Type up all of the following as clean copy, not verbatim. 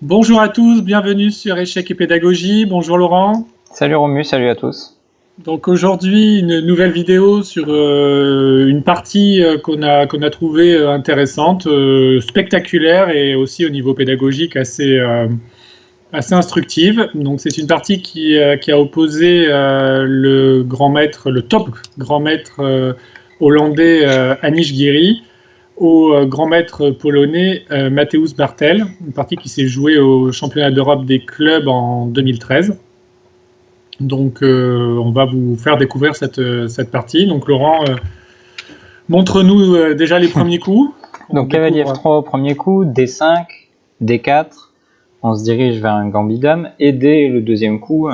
Bonjour à tous, bienvenue sur Échecs et Pédagogie. Bonjour Laurent. Salut Romu, salut à tous. Donc aujourd'hui, une nouvelle vidéo sur une partie qu'on a trouvée intéressante, spectaculaire et aussi au niveau pédagogique assez instructive. Donc c'est une partie qui a opposé le grand maître, le top grand maître hollandais Anish Giri au grand maître polonais Mateusz Bartel, une partie qui s'est jouée au championnat d'Europe des clubs en 2013. Donc on va vous faire découvrir cette partie. Donc Laurent, montre-nous déjà les premiers coups. Donc cavalier F3 au premier coup, D5, D4, on se dirige vers un gambit dame, et dès le deuxième coup,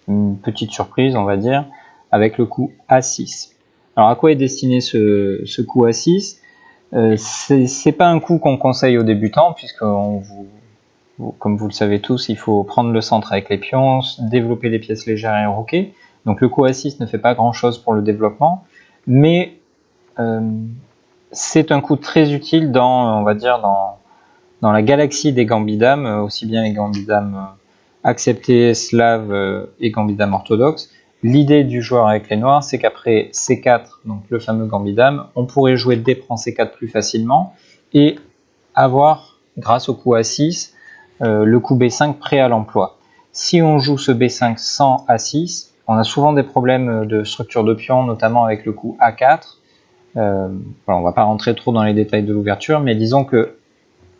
une petite surprise on va dire, avec le coup A6. Alors à quoi est destiné ce coup A6 ? C'est pas un coup qu'on conseille aux débutants, puisque comme vous le savez tous, il faut prendre le centre avec les pions, développer les pièces légères et roquer. Donc le coup A6 ne fait pas grand chose pour le développement, mais c'est un coup très utile dans la galaxie des gambits dames, aussi bien les gambits dames acceptés, slaves et gambits dames orthodoxes. L'idée du joueur avec les noirs, c'est qu'après C4, donc le fameux gambit dame, on pourrait jouer D prend C4 plus facilement et avoir, grâce au coup A6, le coup B5 prêt à l'emploi. Si on joue ce B5 sans A6, on a souvent des problèmes de structure de pion, notamment avec le coup A4. On ne va pas rentrer trop dans les détails de l'ouverture, mais disons que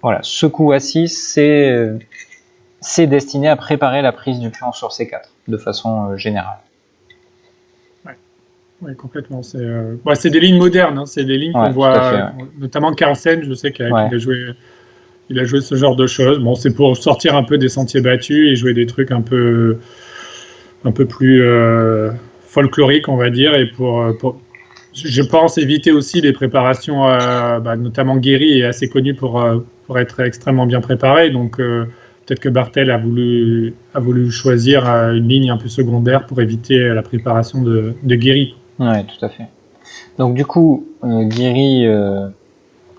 voilà, ce coup A6, c'est destiné à préparer la prise du pion sur C4, de façon générale. Oui, complètement. C'est des lignes modernes, hein. C'est des lignes qu'on voit, notamment Carlsen, je sais qu'il a joué ce genre de choses. Bon, c'est pour sortir un peu des sentiers battus et jouer des trucs un peu plus folkloriques, on va dire, et je pense éviter aussi les préparations, notamment Guéry est assez connu pour être extrêmement bien préparé, donc peut-être que Bartel a voulu choisir une ligne un peu secondaire pour éviter la préparation de Guéry. Oui, tout à fait. Donc du coup, Guéry,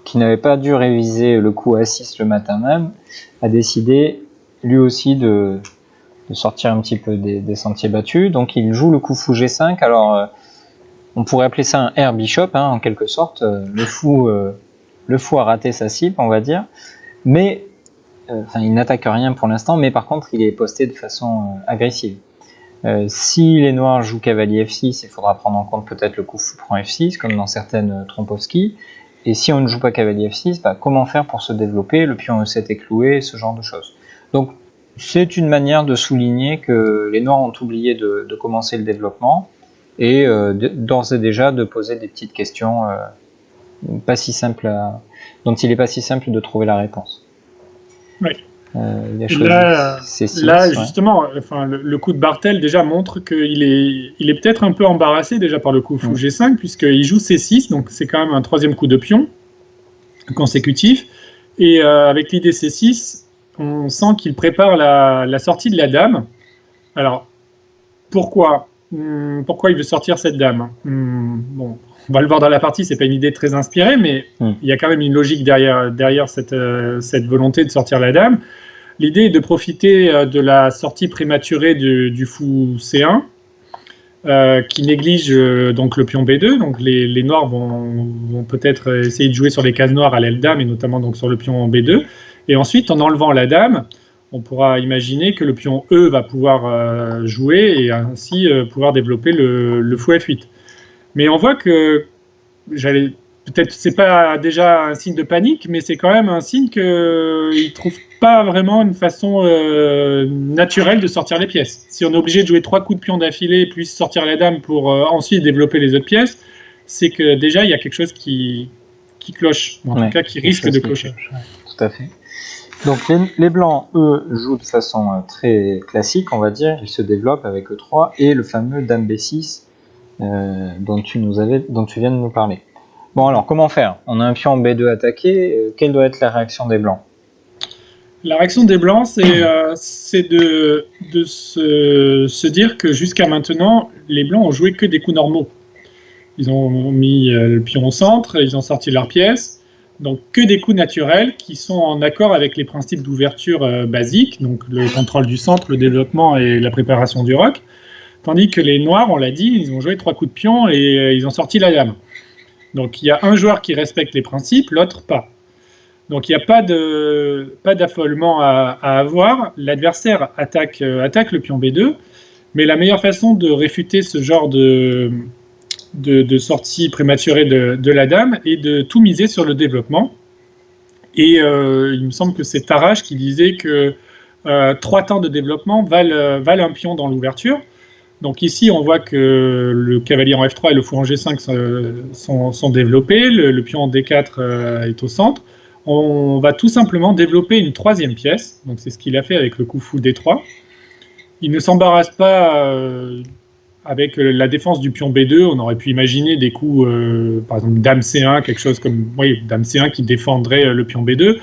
qui n'avait pas dû réviser le coup A6 le matin même, a décidé lui aussi de sortir un petit peu des sentiers battus. Donc il joue le coup fou G5. Alors on pourrait appeler ça un air bishop, hein, en quelque sorte. Le fou a raté sa cible, on va dire. Mais il n'attaque rien pour l'instant, mais par contre il est posté de façon agressive. Si les noirs jouent cavalier F6, il faudra prendre en compte peut-être le coup fou prend F6, comme dans certaines Trompowsky. Et si on ne joue pas cavalier F6, comment faire pour se développer ? Le pion E7 est cloué, ce genre de choses. Donc c'est une manière de souligner que les noirs ont oublié de commencer le développement et d'ores et déjà de poser des petites questions pas si simples dont il n'est pas si simple de trouver la réponse. Oui. Là, ouais. Justement, le coup de Bartel déjà montre qu'il est peut-être un peu embarrassé déjà par le coup fou G5, puisqu'il joue C6, donc c'est quand même un troisième coup de pion consécutif. Et avec l'idée C6, on sent qu'il prépare la sortie de la dame. Alors, pourquoi il veut sortir cette dame ? Bon, on va le voir dans la partie, c'est pas une idée très inspirée, mais il y a quand même une logique derrière cette volonté de sortir la dame. L'idée est de profiter de la sortie prématurée du fou C1, qui néglige donc le pion B2. Donc les noirs vont peut-être essayer de jouer sur les cases noires à l'aile dame, et notamment donc sur le pion B2. Et ensuite, en enlevant la dame, on pourra imaginer que le pion E va pouvoir jouer et ainsi pouvoir développer le fou F8. Mais on voit que peut-être c'est pas déjà un signe de panique, mais c'est quand même un signe qu'il ne trouve pas vraiment une façon naturelle de sortir les pièces. Si on est obligé de jouer 3 coups de pion d'affilée puis sortir la dame pour ensuite développer les autres pièces, c'est que déjà il y a quelque chose qui cloche, en tout cas qui risque de clocher. Tout à fait. Donc les blancs, eux, jouent de façon très classique, on va dire. Ils se développent avec E3 et le fameux dame B6 dont tu viens de nous parler. Bon, alors comment faire ? On a un pion B2 attaqué, quelle doit être la réaction des blancs ? La réaction des blancs, c'est de se dire que jusqu'à maintenant, les blancs ont joué que des coups normaux. Ils ont mis le pion au centre, ils ont sorti leur pièce. Donc que des coups naturels qui sont en accord avec les principes d'ouverture basiques, donc le contrôle du centre, le développement et la préparation du roc. Tandis que les noirs, on l'a dit, ils ont joué 3 coups de pion et ils ont sorti la dame. Donc il y a un joueur qui respecte les principes, l'autre pas. Donc il n'y a pas d'affolement à avoir. L'adversaire attaque le pion B2, mais la meilleure façon de réfuter ce genre de sortie prématurée de la dame est de tout miser sur le développement. Et il me semble que c'est Tarrasch qui disait que 3 temps de développement valent un pion dans l'ouverture. Donc ici, on voit que le cavalier en F3 et le fou en G5 sont développés, le pion en D4 est au centre. On va tout simplement développer une 3e pièce, donc c'est ce qu'il a fait avec le coup fou D3. Il ne s'embarrasse pas avec la défense du pion B2, on aurait pu imaginer des coups, par exemple Dame C1, quelque chose comme, oui, Dame C1 qui défendrait le pion B2,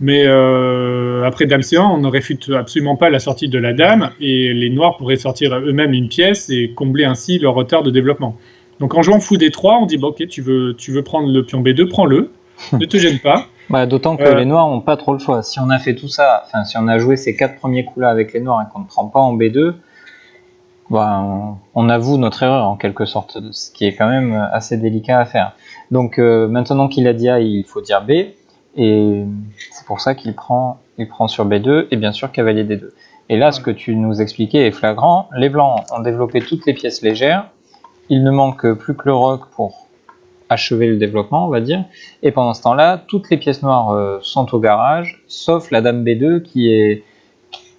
mais après Dame C1, on ne réfute absolument pas la sortie de la Dame, et les Noirs pourraient sortir eux-mêmes une pièce et combler ainsi leur retard de développement. Donc en jouant fou D3, on dit, bah, ok, tu veux prendre le pion B2, prends-le, ne te gêne pas. Bah, d'autant que les Noirs n'ont pas trop le choix. Si on a fait tout ça, enfin si on a joué ces 4 premiers coups-là avec les Noirs et qu'on ne prend pas en B2, bah, on avoue notre erreur en quelque sorte, ce qui est quand même assez délicat à faire. Donc maintenant qu'il a dit A, il faut dire B, et c'est pour ça il prend sur B2, et bien sûr cavalier D2. Et là, ce que tu nous expliquais est flagrant. Les Blancs ont développé toutes les pièces légères, il ne manque plus que le roc pour achever le développement, on va dire, et pendant ce temps-là, toutes les pièces noires sont au garage, sauf la Dame B2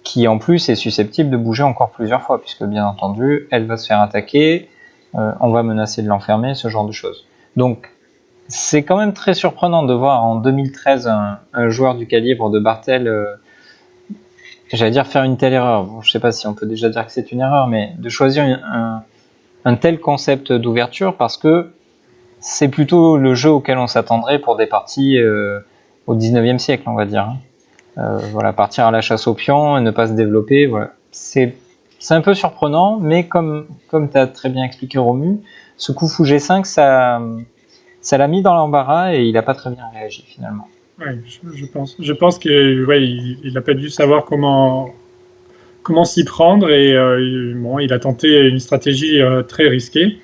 qui en plus est susceptible de bouger encore plusieurs fois, puisque bien entendu, elle va se faire attaquer, on va menacer de l'enfermer, ce genre de choses. Donc, c'est quand même très surprenant de voir en 2013 un joueur du calibre de Barthel, j'allais dire faire une telle erreur. Bon, je ne sais pas si on peut déjà dire que c'est une erreur, mais de choisir un tel concept d'ouverture, parce que c'est plutôt le jeu auquel on s'attendrait pour des parties au 19e siècle, on va dire. Voilà, partir à la chasse aux pions et ne pas se développer, voilà. C'est un peu surprenant, mais comme tu as très bien expliqué, Romu, ce coup fou G5, ça l'a mis dans l'embarras et il n'a pas très bien réagi finalement. Oui, je pense qu'il n'a pas dû savoir comment s'y prendre et bon, il a tenté une stratégie très risquée.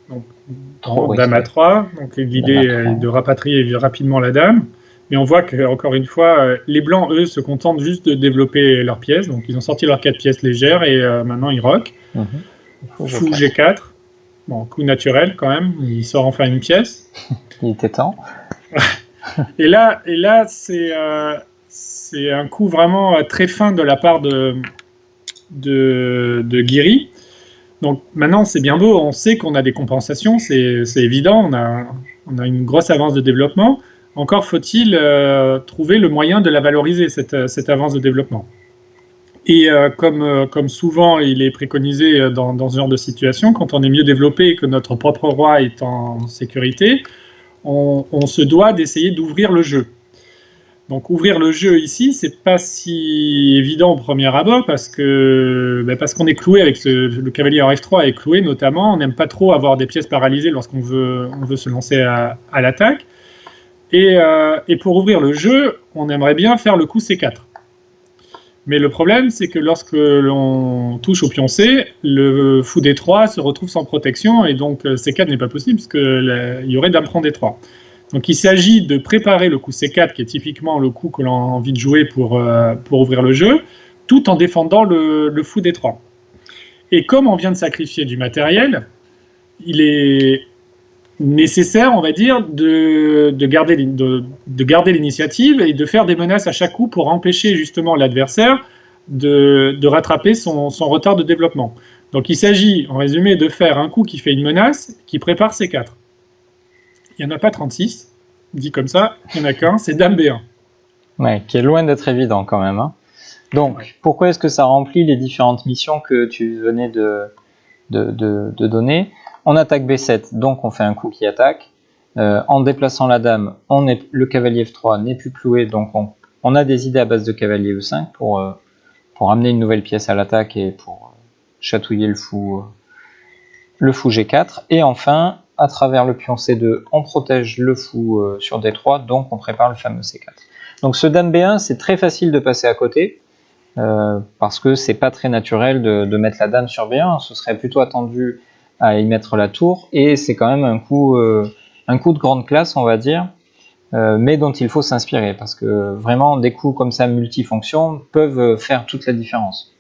Donc, Dame A3, donc l'idée est de rapatrier rapidement la Dame. Mais on voit qu'encore une fois, les Blancs, eux, se contentent juste de développer leurs pièces. Donc, ils ont sorti leurs 4 pièces légères et maintenant, ils roquent. Fou G4. Bon, coup naturel quand même. Il sort enfin une pièce. Il était temps. et là c'est un coup vraiment très fin de la part de Guiri. Donc, maintenant, c'est bien beau. On sait qu'on a des compensations. C'est évident. On a une grosse avance de développement. Encore faut-il trouver le moyen de la valoriser, cette avance de développement. Et comme souvent il est préconisé dans ce genre de situation, quand on est mieux développé et que notre propre roi est en sécurité, on se doit d'essayer d'ouvrir le jeu. Donc ouvrir le jeu ici, c'est pas si évident au premier abord parce qu'on est cloué avec le cavalier en F3 est cloué notamment. On n'aime pas trop avoir des pièces paralysées lorsqu'on veut se lancer à l'attaque. Et pour ouvrir le jeu, on aimerait bien faire le coup C4. Mais le problème, c'est que lorsque l'on touche au pion C, le fou D3 se retrouve sans protection, et donc C4 n'est pas possible, parce qu'il y aurait Dame prend D3. Donc il s'agit de préparer le coup C4, qui est typiquement le coup que l'on a envie de jouer pour ouvrir le jeu, tout en défendant le fou D3. Et comme on vient de sacrifier du matériel, il est nécessaire, on va dire, de garder l'initiative et de faire des menaces à chaque coup pour empêcher justement l'adversaire de rattraper son retard de développement. Donc il s'agit, en résumé, de faire un coup qui fait une menace, qui prépare C4. Il n'y en a pas 36, dit comme ça, il n'y en a qu'un, c'est Dame B1. Ouais, qui est loin d'être évident quand même. Hein. Donc, pourquoi est-ce que ça remplit les différentes missions que tu venais de donner ? On attaque B7, donc on fait un coup qui attaque. En déplaçant la dame, le cavalier F3 n'est plus cloué, donc on a des idées à base de cavalier E5 pour amener une nouvelle pièce à l'attaque et pour chatouiller le fou G4. Et enfin, à travers le pion C2, on protège le fou sur D3, donc on prépare le fameux C4. Donc ce dame B1, c'est très facile de passer à côté, parce que c'est pas très naturel de mettre la dame sur B1, ce serait plutôt attendu à y mettre la tour, et c'est quand même un coup de grande classe, on va dire, mais dont il faut s'inspirer, parce que vraiment des coups comme ça multifonctions peuvent faire toute la différence.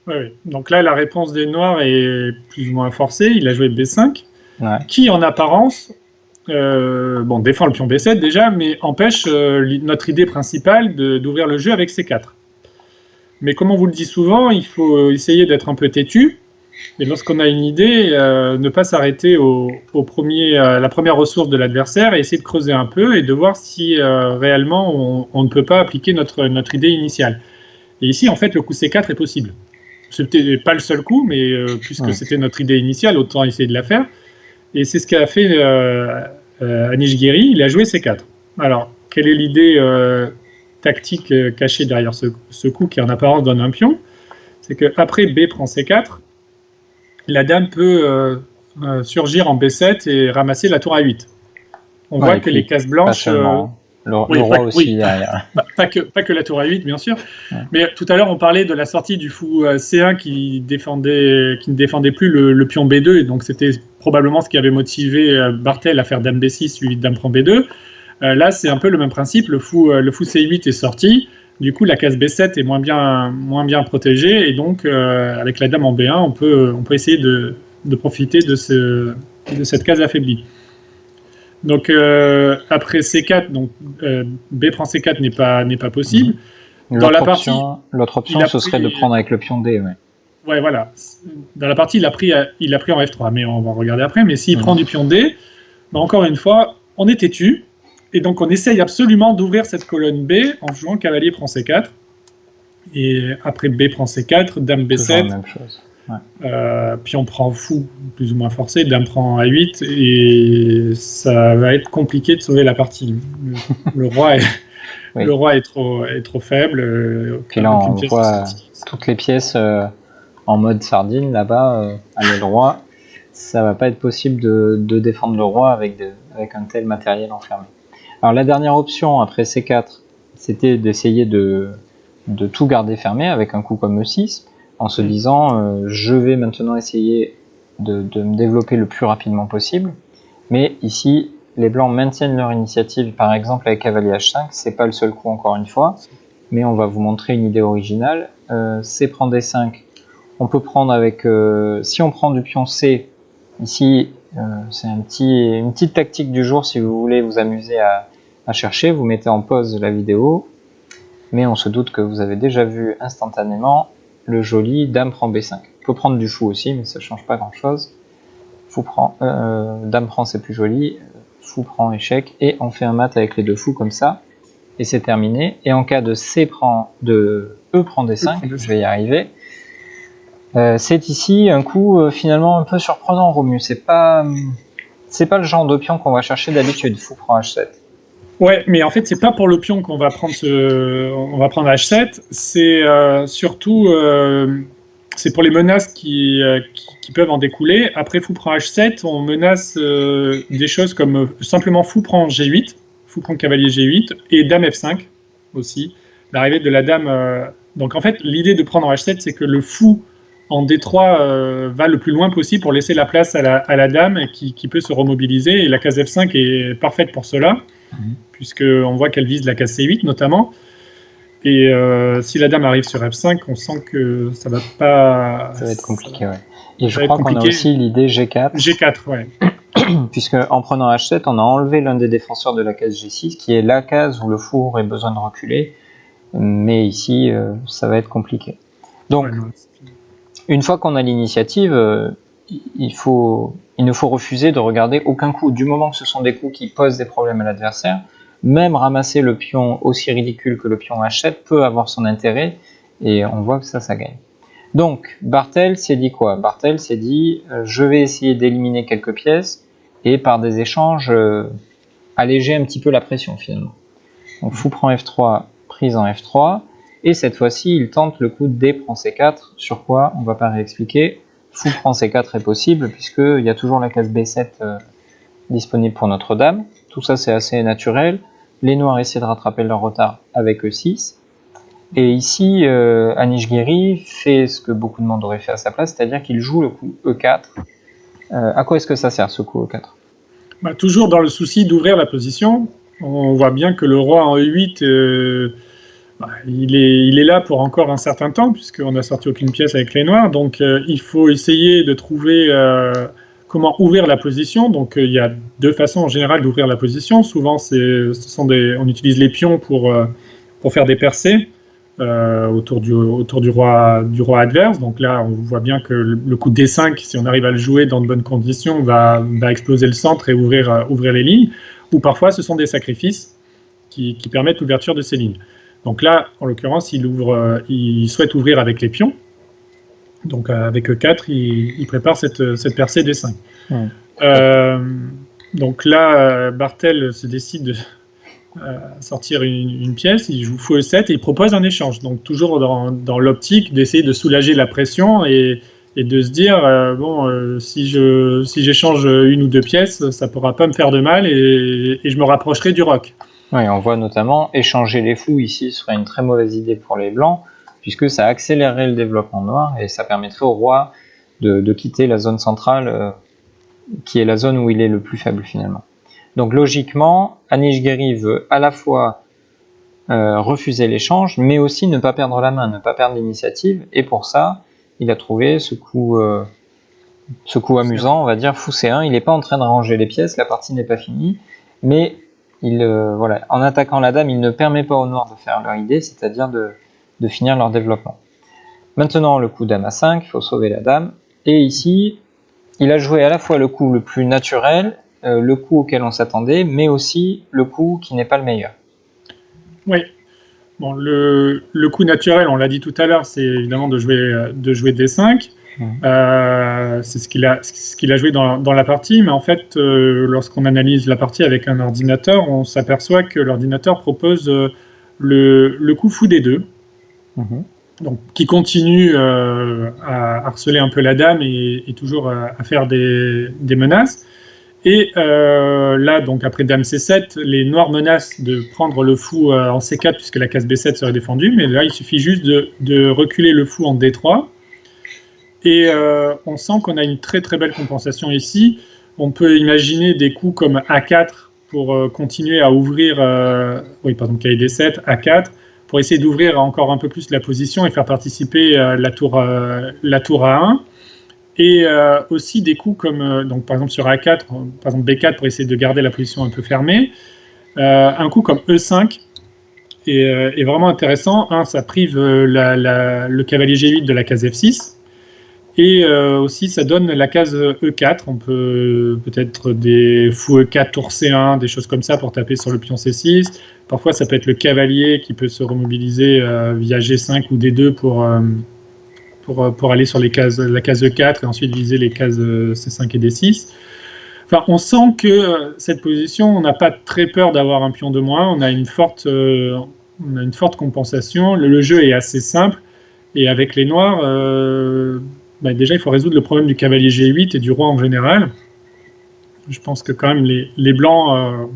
Ouais. Donc là, la réponse des Noirs est plus ou moins forcée. Il a joué B5, qui en apparence défend le pion B7 déjà, mais empêche notre idée principale d'ouvrir le jeu avec C4. Mais comme on vous le dit souvent, il faut essayer d'être un peu têtu, et lorsqu'on a une idée, ne pas s'arrêter à la première ressource de l'adversaire, et essayer de creuser un peu et de voir si réellement on ne peut pas appliquer notre idée initiale. Et ici, en fait, le coup C4 est possible. C'était pas le seul coup, mais puisque c'était notre idée initiale, autant essayer de la faire. Et c'est ce qu'a fait Anish Giri, il a joué C4. Alors, quelle est l'idée tactique cachée derrière ce coup qui en apparence donne un pion? C'est qu'après B prend C4, la dame peut surgir en B7 et ramasser la tour A8. On voit que les cases blanches... Le roi aussi derrière. Pas que la tour A8, bien sûr. Ouais. Mais tout à l'heure, on parlait de la sortie du fou C1 qui ne défendait plus le pion B2. Et donc, c'était probablement ce qui avait motivé Barthel à faire dame B6 suivi de dame prend B2. Là, c'est un peu le même principe. Le fou C8 est sorti. Du coup, la case B7 est moins bien protégée. Et donc, avec la dame en B1, on peut essayer de profiter de cette case affaiblie. Donc après C4, donc B prend C4 n'est pas possible. L'autre option, ce serait de prendre avec le pion D. Ouais, voilà. Dans la partie, il a pris en F3, mais on va regarder après. Mais s'il prend du pion D, encore une fois, on est têtu, et donc on essaye absolument d'ouvrir cette colonne B en jouant cavalier prend C4. Et après B prend C4, dame B7. La même chose. Puis on prend fou, plus ou moins forcé, dame prend A8, et ça va être compliqué de sauver la partie. Le roi est trop faible. Puis là, on voit toutes les pièces en mode sardine, là-bas, avec le roi. Ça va pas être possible de défendre le roi avec un tel matériel enfermé. Alors la dernière option, après C4, c'était d'essayer de tout garder fermé avec un coup comme E6, en se disant je vais maintenant essayer de me développer le plus rapidement possible, mais ici les blancs maintiennent leur initiative, par exemple avec cavalier H5, c'est pas le seul coup encore une fois, mais on va vous montrer une idée originale. C prend D5, on peut prendre avec, si on prend du pion C, ici c'est une petite tactique du jour si vous voulez vous amuser à chercher, vous mettez en pause la vidéo, mais on se doute que vous avez déjà vu instantanément le joli dame prend B5. On peut prendre du fou aussi, mais ça change pas grand chose. Dame prend, c'est plus joli. Fou prend échec, et on fait un mat avec les deux fous comme ça, et c'est terminé. Et en cas de E prend D5, je vais y arriver. C'est ici un coup finalement un peu surprenant, Romu. C'est pas le genre de pion qu'on va chercher d'habitude. Fou prend H7. Ouais, mais en fait, c'est pas pour le pion qu'on va prendre H7, c'est surtout c'est pour les menaces qui peuvent en découler. Après fou prend H7, on menace des choses comme simplement fou prend G8, fou prend cavalier G8, et dame F5 aussi. L'arrivée de la dame... Donc en fait, l'idée de prendre H7, c'est que le fou en D3 va le plus loin possible pour laisser la place à la dame qui peut se remobiliser, et la case F5 est parfaite pour cela. Puisqu'on voit qu'elle vise la case C8 notamment, et si la dame arrive sur F5, on sent que ça va être compliqué, ouais. Et je crois qu'on a aussi l'idée G4. G4, ouais. Puisque en prenant H7, on a enlevé l'un des défenseurs de la case G6, qui est la case où le fou aurait besoin de reculer, mais ici, ça va être compliqué. Donc, une fois qu'on a l'initiative, il ne faut refuser de regarder aucun coup. Du moment que ce sont des coups qui posent des problèmes à l'adversaire, même ramasser le pion aussi ridicule que le pion H7 peut avoir son intérêt, et on voit que ça gagne. Donc, Barthel s'est dit quoi? Barthel s'est dit, je vais essayer d'éliminer quelques pièces, et par des échanges, alléger un petit peu la pression finalement. Donc, fou prend F3, prise en F3, et cette fois-ci, il tente le coup de D prend C4, sur quoi, on va pas réexpliquer. fou prend C4 est possible, puisqu'il y a toujours la case B7 disponible pour notre dame. Tout ça, c'est assez naturel. Les noirs essaient de rattraper leur retard avec E6. Et ici, Anish Giri fait ce que beaucoup de monde aurait fait à sa place, c'est-à-dire qu'il joue le coup E4. À quoi est-ce que ça sert, ce coup E4 ? Toujours dans le souci d'ouvrir la position. On voit bien que le roi en E8, il est là pour encore un certain temps, puisqu'on n'a sorti aucune pièce avec les noirs. Donc, il faut essayer de trouver comment ouvrir la position. Donc, il y a deux façons en général d'ouvrir la position. Souvent, on utilise les pions pour faire des percées autour du roi adverse. Donc là, on voit bien que le coup de D5, si on arrive à le jouer dans de bonnes conditions, va exploser le centre et ouvrir les lignes. Ou parfois, ce sont des sacrifices qui permettent l'ouverture de ces lignes. Donc là, en l'occurrence, il souhaite ouvrir avec les pions. Donc avec E4, il prépare cette percée D5. Donc là, Barthel se décide de sortir une pièce, il joue fou E7 et il propose un échange. Donc toujours dans l'optique d'essayer de soulager la pression et de se dire, si j'échange une ou deux pièces, ça ne pourra pas me faire de mal et je me rapprocherai du roc. Oui, on voit notamment échanger les fous ici serait une très mauvaise idée pour les blancs, puisque ça accélérerait le développement noir et ça permettrait au roi de quitter la zone centrale, qui est la zone où il est le plus faible finalement. Donc logiquement, Anish Giri veut à la fois refuser l'échange, mais aussi ne pas perdre la main, ne pas perdre l'initiative, et pour ça, il a trouvé ce coup amusant, on va dire, fou C1. Il n'est pas en train de ranger les pièces, la partie n'est pas finie, mais en attaquant la dame, il ne permet pas aux noirs de faire leur idée, c'est-à-dire de finir leur développement. Maintenant, le coup dame A5, il faut sauver la dame, et ici, il a joué à la fois le coup le plus naturel, le coup auquel on s'attendait, mais aussi le coup qui n'est pas le meilleur. Oui. Bon, le coup naturel, on l'a dit tout à l'heure, c'est évidemment de jouer D5. C'est ce qu'il a joué dans la partie, mais en fait, lorsqu'on analyse la partie avec un ordinateur, on s'aperçoit que l'ordinateur propose le coup fou D2, donc, qui continue à harceler un peu la dame et toujours à faire des menaces. Et là, donc après dame C7, les noirs menacent de prendre le fou en C4 puisque la case B7 serait défendue, mais là, il suffit juste de reculer le fou en D3. Et on sent qu'on a une très très belle compensation ici. On peut imaginer des coups comme A4 pour continuer à ouvrir, cahier D7, A4, pour essayer d'ouvrir encore un peu plus la position et faire participer la tour A1. Et aussi des coups comme, donc par exemple sur A4, par exemple B4 pour essayer de garder la position un peu fermée. Un coup comme E5 est vraiment intéressant. Ça prive le cavalier G8 de la case F6. Et aussi ça donne la case E4. On peut-être des fous E4, tour C1, des choses comme ça pour taper sur le pion C6. Parfois ça peut être le cavalier qui peut se remobiliser via G5 ou D2 pour aller sur la case E4 et ensuite viser les cases C5 et D6. Enfin, on sent que cette position, on n'a pas très peur d'avoir un pion de moins, on a une forte compensation, le jeu est assez simple, et avec les noirs, déjà il faut résoudre le problème du cavalier G8 et du roi en général. Je pense que quand même les blancs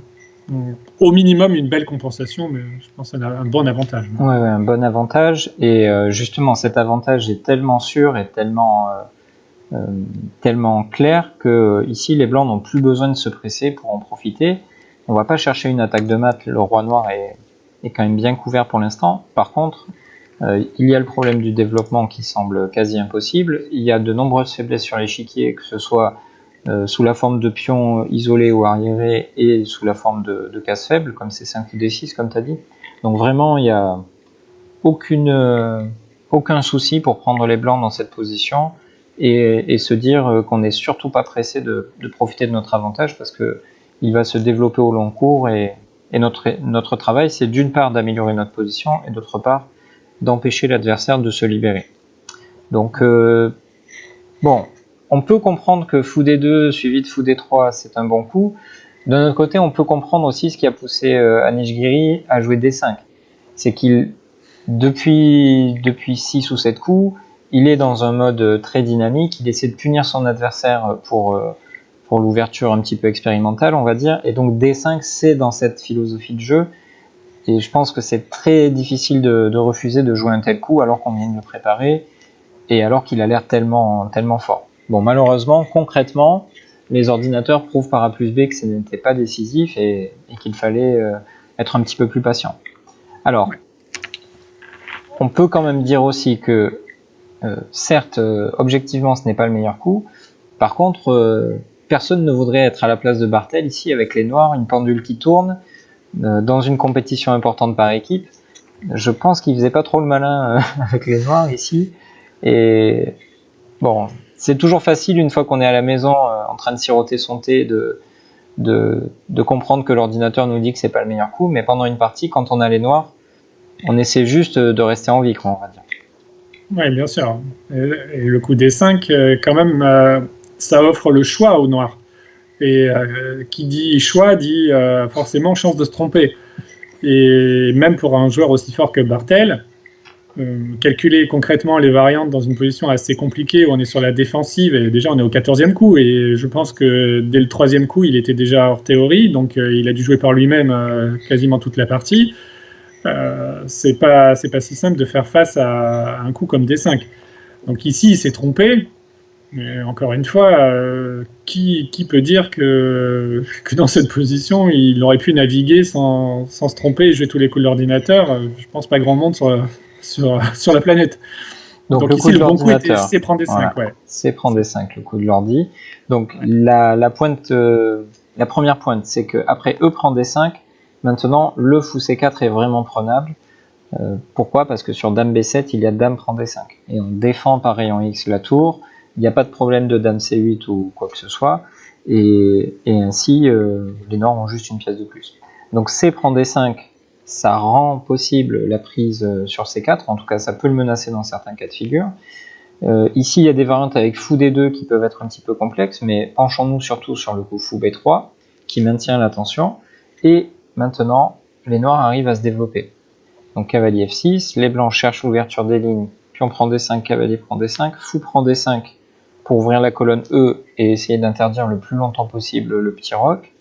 ont au minimum une belle compensation, mais je pense qu'on a un bon avantage. Oui, un bon avantage, et justement cet avantage est tellement sûr et tellement clair que ici les blancs n'ont plus besoin de se presser pour en profiter. On ne va pas chercher une attaque de mat, le roi noir est quand même bien couvert pour l'instant. Par contre, il y a le problème du développement qui semble quasi impossible, il y a de nombreuses faiblesses sur l'échiquier, que ce soit sous la forme de pions isolés ou arriérés et sous la forme de cases faibles, comme C5 ou D6, comme tu as dit. Donc vraiment, il n'y a aucun souci pour prendre les blancs dans cette position et se dire qu'on n'est surtout pas pressé de profiter de notre avantage parce qu'il va se développer au long cours et notre travail, c'est d'une part d'améliorer notre position et d'autre part d'empêcher l'adversaire de se libérer. Donc, on peut comprendre que fou D2 suivi de fou D3, c'est un bon coup. D'un autre côté, on peut comprendre aussi ce qui a poussé Anish Giri à jouer D5. C'est qu'il, depuis 6 ou 7 coups, il est dans un mode très dynamique, il essaie de punir son adversaire pour l'ouverture un petit peu expérimentale, on va dire, et donc D5, c'est dans cette philosophie de jeu, et je pense que c'est très difficile de refuser de jouer un tel coup alors qu'on vient de le préparer, et alors qu'il a l'air tellement fort. Bon, malheureusement, concrètement, les ordinateurs prouvent par A plus B que ce n'était pas décisif et qu'il fallait être un petit peu plus patient. Alors, on peut quand même dire aussi que, certes, objectivement, ce n'est pas le meilleur coup. Par contre, personne ne voudrait être à la place de Barthel ici avec les noirs, une pendule qui tourne, dans une compétition importante par équipe. Je pense qu'il faisait pas trop le malin avec les noirs ici. Et bon, c'est toujours facile une fois qu'on est à la maison en train de siroter son thé de comprendre que l'ordinateur nous dit que c'est pas le meilleur coup, mais pendant une partie, quand on a les noirs, on essaie juste de rester en vie, quoi, on va dire. Oui, bien sûr. Et le coup D5, quand même, ça offre le choix aux noirs. Et qui dit choix dit forcément chance de se tromper. Et même pour un joueur aussi fort que Barthel, calculer concrètement les variantes dans une position assez compliquée où on est sur la défensive, et déjà on est au 14e coup, et je pense que dès le 3e coup il était déjà hors théorie, donc il a dû jouer par lui-même quasiment toute la partie. C'est pas si simple de faire face à un coup comme D5. Donc ici il s'est trompé, mais encore une fois, qui peut dire que dans cette position il aurait pu naviguer sans se tromper et jouer tous les coups de l'ordinateur? Je pense pas grand monde sur la planète. Donc le ici, coup de le bon coup était l'ordinateur, C prend D5. voilà, Ouais. C prend D5, le coup de l'ordi. Donc la pointe, la première pointe, c'est qu'après E prend D5, maintenant le fou C4 est vraiment prenable. Pourquoi? Parce que sur Dame B7, il y a Dame prend D5. Et on défend par rayon X la tour, il n'y a pas de problème de Dame C8 ou quoi que ce soit, et ainsi les noirs ont juste une pièce de plus. Donc C prend D5, ça rend possible la prise sur C4, en tout cas ça peut le menacer dans certains cas de figure. Ici il y a des variantes avec fou D2 qui peuvent être un petit peu complexes, mais penchons-nous surtout sur le coup fou B3 qui maintient la tension, et maintenant les noirs arrivent à se développer. Donc cavalier F6, les blancs cherchent l'ouverture des lignes, pion prend D5, cavalier prend D5, fou prend D5 pour ouvrir la colonne E et essayer d'interdire le plus longtemps possible le petit roc,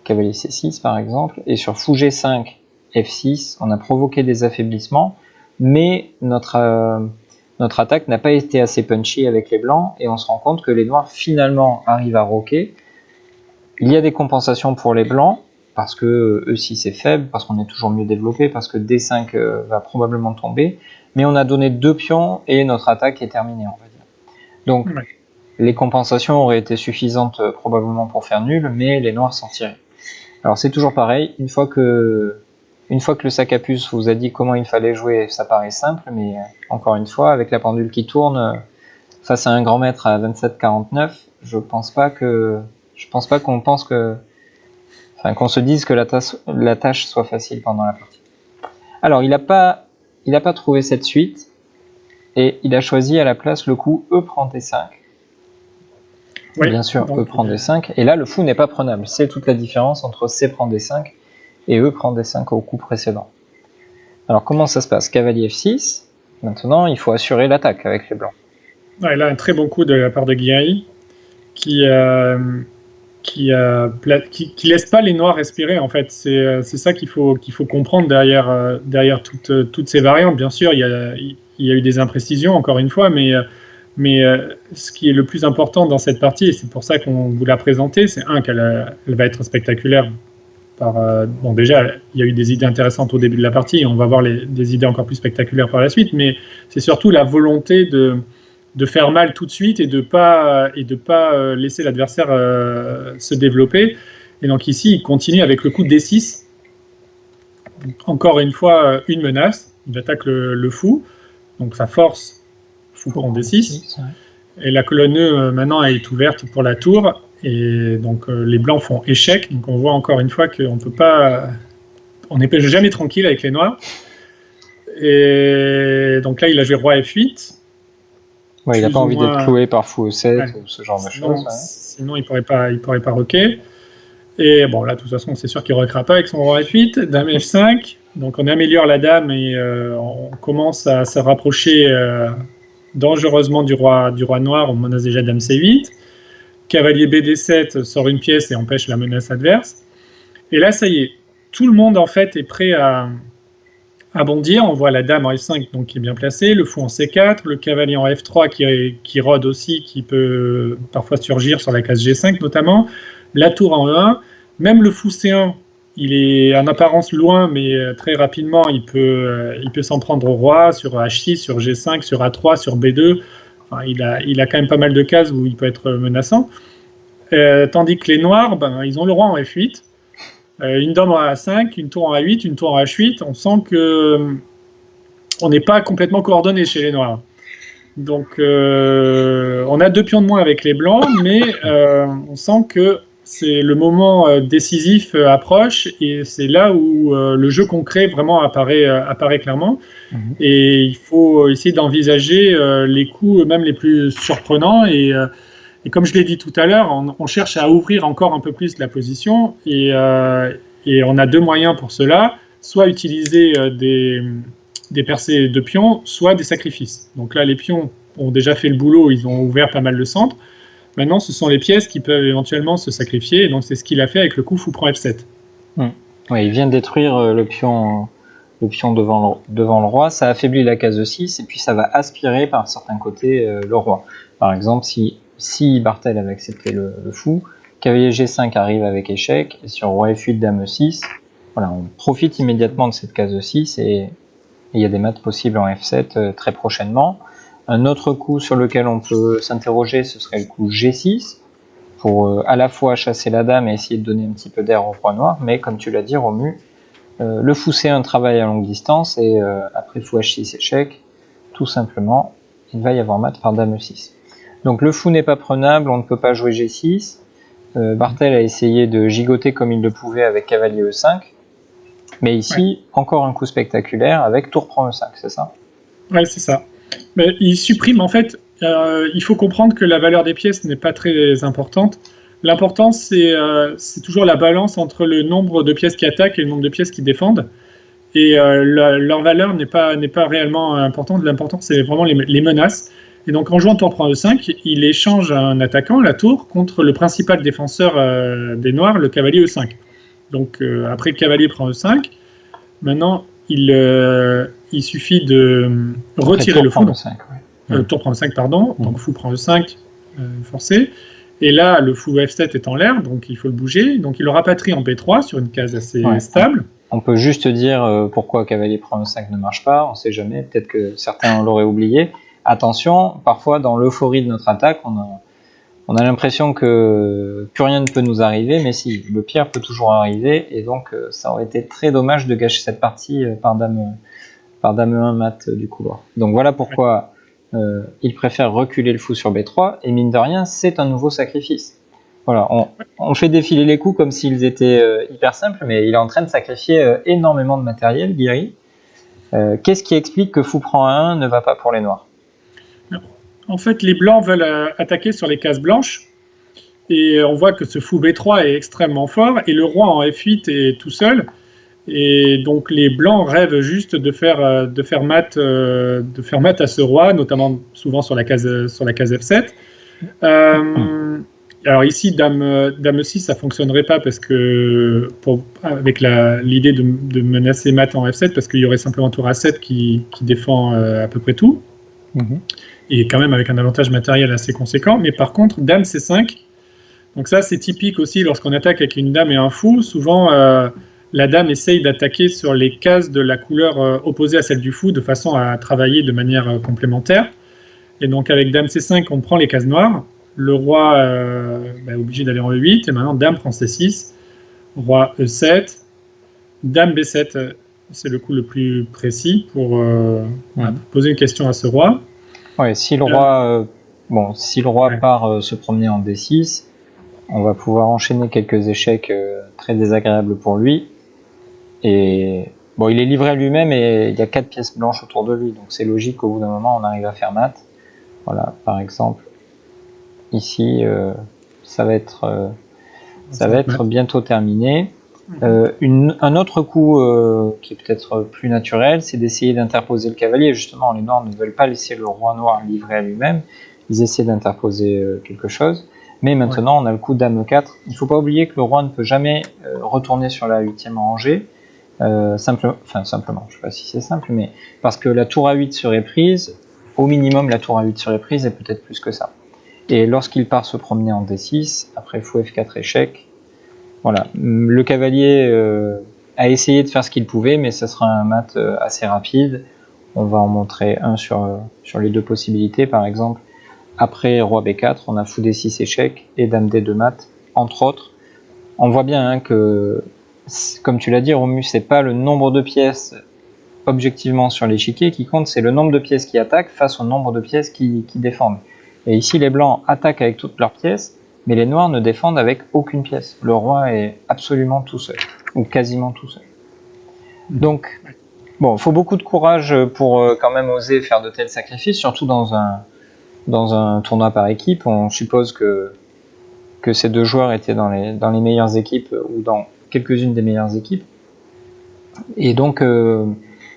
cavalier C6 par exemple, et sur fou G5, F6, on a provoqué des affaiblissements, mais notre attaque n'a pas été assez punchy avec les blancs, et on se rend compte que les noirs finalement arrivent à roquer. Il y a des compensations pour les blancs, parce que E6 est faible, parce qu'on est toujours mieux développé, parce que D5 va probablement tomber, mais on a donné 2 pions et notre attaque est terminée, on va dire. Donc les compensations auraient été suffisantes probablement pour faire nul, mais les noirs s'en tiraient. Alors c'est toujours pareil, une fois que le sac à puce vous a dit comment il fallait jouer, ça paraît simple, mais encore une fois, avec la pendule qui tourne, face à un grand maître à 27-49, je pense pas qu'on pense que... Enfin, qu'on se dise que la tâche soit facile pendant la partie. Alors, il n'a pas trouvé cette suite, et il a choisi à la place le coup E prend D5. Oui, bien sûr, E prend D5, et là, le fou n'est pas prenable. C'est toute la différence entre C prend D5 et E prend D5 au coup précédent. Alors, comment ça se passe? Cavalier F6, maintenant, il faut assurer l'attaque avec les blancs. Ouais, là, un très bon coup de la part de Guéry, qui laisse pas les noirs respirer, en fait. C'est ça qu'il faut comprendre derrière toutes ces variantes. Bien sûr, il y a eu des imprécisions, encore une fois, mais ce qui est le plus important dans cette partie, et c'est pour ça qu'on vous l'a présentée, c'est qu'elle va être spectaculaire. Bon, déjà, il y a eu des idées intéressantes au début de la partie, et on va voir des idées encore plus spectaculaires par la suite, mais c'est surtout la volonté de faire mal tout de suite et de pas laisser l'adversaire se développer. Et donc ici, il continue avec le coup de D6. Encore une fois, une menace. Il attaque le fou. Donc ça force fou prend D6. Et la colonne E, maintenant, elle est ouverte pour la tour. Et donc les blancs font échec. Donc on voit encore une fois qu'on peut pas... On n'est jamais tranquille avec les noirs. Et donc là, il a joué roi F8. Ouais, il n'a pas envie d'être cloué par fou E7 ou ce genre de choses. Sinon, il pourrait pas roquer. Et bon, là, de toute façon, c'est sûr qu'il ne roquera pas avec son roi F8, dame F5. Donc, on améliore la dame et on commence à se rapprocher dangereusement du roi noir, on menace déjà dame C8. Cavalier BD7 sort une pièce et empêche la menace adverse. Et là, ça y est, tout le monde en fait est prêt à bondir. On voit la dame en F5 donc, qui est bien placée, le fou en C4, le cavalier en F3 qui rôde aussi, qui peut parfois surgir sur la case G5 notamment, la tour en E1, même le fou C1, il est en apparence loin, mais très rapidement, il peut s'en prendre au roi sur H6, sur G5, sur A3, sur B2. Enfin, il a quand même pas mal de cases où il peut être menaçant. Tandis que les noirs, ils ont le roi en F8, une dame en A5, une tour en A8, une tour en H8. On sent que on n'est pas complètement coordonné chez les noirs. Donc, on a 2 pions de moins avec les blancs, mais on sent que c'est le moment décisif approche, et c'est là où le jeu concret vraiment apparaît clairement. Et il faut essayer d'envisager les coups même les plus surprenants, et comme je l'ai dit tout à l'heure, on cherche à ouvrir encore un peu plus la position, et on a 2 moyens pour cela, soit utiliser des percées de pions, soit des sacrifices. Donc là, les pions ont déjà fait le boulot, ils ont ouvert pas mal de centres. Maintenant, ce sont les pièces qui peuvent éventuellement se sacrifier, et donc c'est ce qu'il a fait avec le coup fou prend F7. Oui, il vient de détruire le pion devant le roi, ça affaiblit la case 6, et puis ça va aspirer par certains côtés le roi. Par exemple, si Barthel avait accepté le fou, cavalier G5 arrive avec échec, et sur roi F8, dame E6, voilà, on profite immédiatement de cette case 6, et il y a des maths possibles en F7 très prochainement. Un autre coup sur lequel on peut s'interroger, ce serait le coup G6, pour à la fois chasser la dame et essayer de donner un petit peu d'air au roi noir, mais comme tu l'as dit, Romu, le fou C1 travaille à longue distance, et après fou H6 échec, tout simplement, il va y avoir mat par dame E6. Donc le fou n'est pas prenable, on ne peut pas jouer G6. Barthel a essayé de gigoter comme il le pouvait avec cavalier E5, mais ici, encore un coup spectaculaire avec tour prend E5, c'est ça? Ouais, c'est ça. Mais il supprime, en fait, il faut comprendre que la valeur des pièces n'est pas très importante. L'important, c'est toujours la balance entre le nombre de pièces qui attaquent et le nombre de pièces qui défendent. Et leur valeur n'est pas réellement importante. L'important, c'est vraiment les menaces. Et donc, en jouant tour prend E5, il échange un attaquant, la tour, contre le principal défenseur des noirs, le cavalier E5. Donc, après le cavalier prend E5, maintenant, il suffit de retirer le fou. Tour prend E5, pardon. Donc, fou prend E5, forcé. Et là, le fou F7 est en l'air, donc il faut le bouger. Donc, il le rapatrie en B3 sur une case assez stable. On peut juste dire pourquoi cavalier prend E5 ne marche pas, on ne sait jamais, peut-être que certains l'auraient oublié. Attention, parfois dans l'euphorie de notre attaque, on a l'impression que plus rien ne peut nous arriver, mais si, le pire peut toujours arriver, et donc ça aurait été très dommage de gâcher cette partie par dame E1 mat du couloir. Donc voilà pourquoi il préfère reculer le fou sur B3, et mine de rien, c'est un nouveau sacrifice. Voilà, on fait défiler les coups comme s'ils étaient hyper simples, mais il est en train de sacrifier énormément de matériel, Guiri. Qu'est-ce qui explique que fou prend A1 ne va pas pour les noirs? En fait, les blancs veulent attaquer sur les cases blanches, et on voit que ce fou B3 est extrêmement fort, et le roi en F8 est tout seul, et donc les blancs rêvent juste de faire mat à ce roi, notamment souvent sur la case F7. Alors ici, dame E6, ça fonctionnerait pas parce que avec l'idée de menacer mat en F7, parce qu'il y aurait simplement tour A7 qui défend à peu près tout, et quand même avec un avantage matériel assez conséquent. Mais par contre, dame C5, donc ça c'est typique aussi lorsqu'on attaque avec une dame et un fou, souvent la dame essaye d'attaquer sur les cases de la couleur opposée à celle du fou, de façon à travailler de manière complémentaire. Et donc avec dame C5, on prend les cases noires. Le roi est obligé d'aller en E8, et maintenant dame prend C6, roi E7, dame B7, c'est le coup le plus précis pour poser une question à ce roi. Ouais, si le roi, part se promener en D6, on va pouvoir enchaîner quelques échecs très désagréables pour lui. Et bon, il est livré à lui-même, et il y a 4 pièces blanches autour de lui, donc c'est logique qu'au bout d'un moment on arrive à faire mat. Voilà, par exemple. Ici, ça va être bientôt terminé. Un autre coup qui est peut-être plus naturel, c'est d'essayer d'interposer le cavalier. Justement, les noirs ne veulent pas laisser le roi noir livré à lui-même. Ils essaient d'interposer quelque chose. Mais maintenant, on a le coup dame 4. Il ne faut pas oublier que le roi ne peut jamais retourner sur la 8e rangée. Simplement, je ne sais pas si c'est simple, mais parce que la tour A8 serait prise, au minimum la tour A8 serait prise et peut-être plus que ça. Et lorsqu'il part se promener en D6, après fou F4 échec, voilà, le cavalier a essayé de faire ce qu'il pouvait, mais ce sera un mat assez rapide. On va en montrer un sur les deux possibilités, par exemple. Après roi B4, on a fou D6 échec et dame D2 mat, entre autres. On voit bien que, comme tu l'as dit, Romu, c'est pas le nombre de pièces objectivement sur l'échiquier qui compte, c'est le nombre de pièces qui attaquent face au nombre de pièces qui défendent. Et ici, les blancs attaquent avec toutes leurs pièces, mais les noirs ne défendent avec aucune pièce. Le roi est absolument tout seul, ou quasiment tout seul. Donc, bon, il faut beaucoup de courage pour quand même oser faire de tels sacrifices, surtout dans un tournoi par équipe. On suppose que ces deux joueurs étaient dans les meilleures équipes, ou dans quelques-unes des meilleures équipes. Et donc,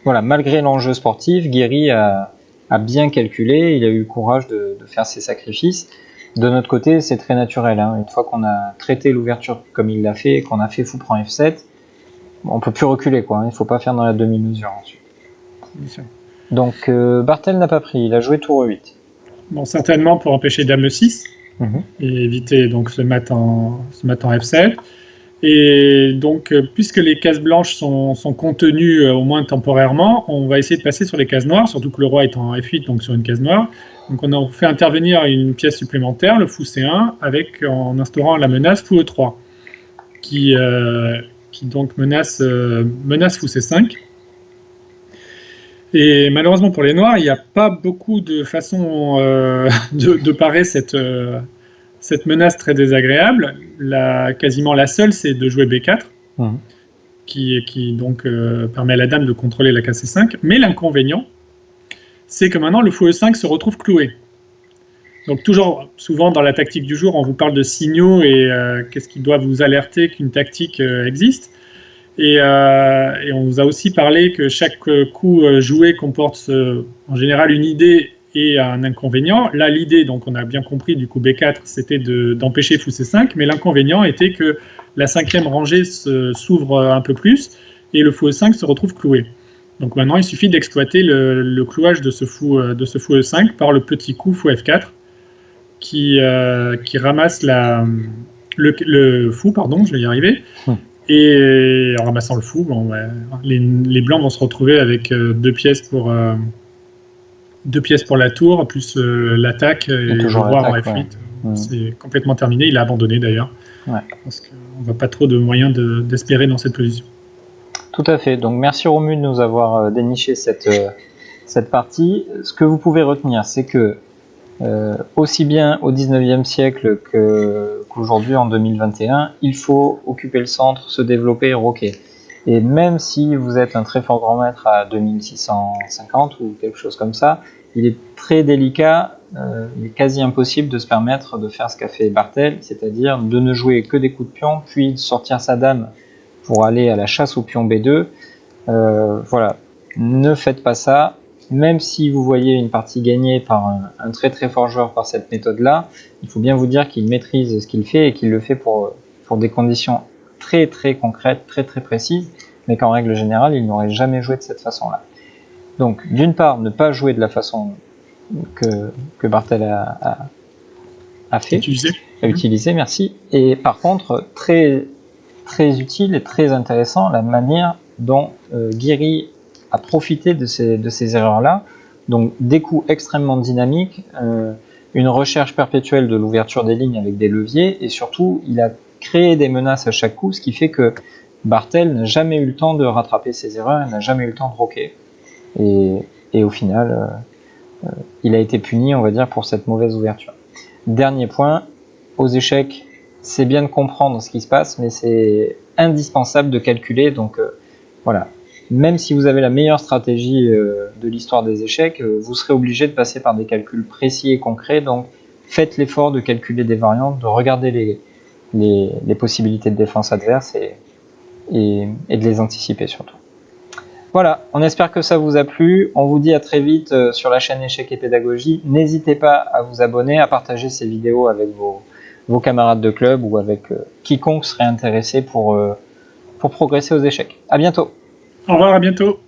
voilà, malgré l'enjeu sportif, Guéry a bien calculé, il a eu le courage de faire ses sacrifices. De notre côté, c'est très naturel. Une fois qu'on a traité l'ouverture comme il l'a fait, qu'on a fait fou prend F7, on ne peut plus reculer, quoi. Il ne faut pas faire dans la demi-mesure ensuite. Bien sûr. Donc, Barthel n'a pas pris, il a joué tour E8. Bon, certainement pour empêcher dame E6 et éviter donc ce mat en F7. Et donc, puisque les cases blanches sont contenues au moins temporairement, on va essayer de passer sur les cases noires, surtout que le roi est en F8, donc sur une case noire. Donc on a fait intervenir une pièce supplémentaire, le fou C1, en instaurant la menace fou E3, qui donc menace fou C5. Et malheureusement pour les noirs, il n'y a pas beaucoup de façons de parer cette menace très désagréable. Quasiment la seule, c'est de jouer B4, qui donc permet à la dame de contrôler la case C5. Mais l'inconvénient, c'est que maintenant le fou E5 se retrouve cloué. Donc toujours, souvent dans la tactique du jour, on vous parle de signaux et qu'est-ce qui doit vous alerter qu'une tactique existe. Et on vous a aussi parlé que chaque coup joué comporte en général une idée et un inconvénient. Là, l'idée, donc on a bien compris du coup B4, c'était d'empêcher fou C5, mais l'inconvénient était que la 5e rangée s'ouvre un peu plus et le fou E5 se retrouve cloué. Donc maintenant, il suffit d'exploiter le clouage de ce fou E5 par le petit coup fou F4 qui ramasse le fou, pardon, je vais y arriver. Et en ramassant le fou, les blancs vont se retrouver avec deux pièces pour la tour, plus l'attaque et le roi en F8. C'est complètement terminé, il a abandonné d'ailleurs. Parce qu'on n'a pas trop de moyens d'espérer dans cette position. Tout à fait, donc merci Romu de nous avoir déniché cette partie. Ce que vous pouvez retenir, c'est que aussi bien au 19e siècle qu'aujourd'hui en 2021, il faut occuper le centre, se développer et roquer. Et même si vous êtes un très fort grand maître à 2650 ou quelque chose comme ça, il est très délicat, il est quasi impossible de se permettre de faire ce qu'a fait Barthel, c'est-à-dire de ne jouer que des coups de pion, puis de sortir sa dame pour aller à la chasse au pion B2. Voilà, ne faites pas ça. Même si vous voyez une partie gagnée par un très très fort joueur par cette méthode-là, il faut bien vous dire qu'il maîtrise ce qu'il fait et qu'il le fait pour des conditions très très concrètes, très très précises, mais qu'en règle générale, il n'aurait jamais joué de cette façon-là. Donc, d'une part, ne pas jouer de la façon que Barthel a fait, utilisé, merci. Et par contre, très très utile et très intéressant la manière dont Guéry a profité de ces erreurs-là. Donc des coups extrêmement dynamiques, une recherche perpétuelle de l'ouverture des lignes avec des leviers, et surtout, il a créé des menaces à chaque coup, ce qui fait que Barthel n'a jamais eu le temps de rattraper ses erreurs, il n'a jamais eu le temps de roquer. Et au final, il a été puni, on va dire, pour cette mauvaise ouverture. Dernier point, aux échecs, c'est bien de comprendre ce qui se passe, mais c'est indispensable de calculer, donc voilà. Même si vous avez la meilleure stratégie de l'histoire des échecs, vous serez obligé de passer par des calculs précis et concrets, donc faites l'effort de calculer des variantes, de regarder les possibilités de défense adverse et de les anticiper surtout. Voilà, on espère que ça vous a plu. On vous dit à très vite sur la chaîne Échecs et Pédagogie. N'hésitez pas à vous abonner, à partager ces vidéos avec vos camarades de club ou avec quiconque serait intéressé pour progresser aux échecs. À bientôt. Au revoir, à bientôt.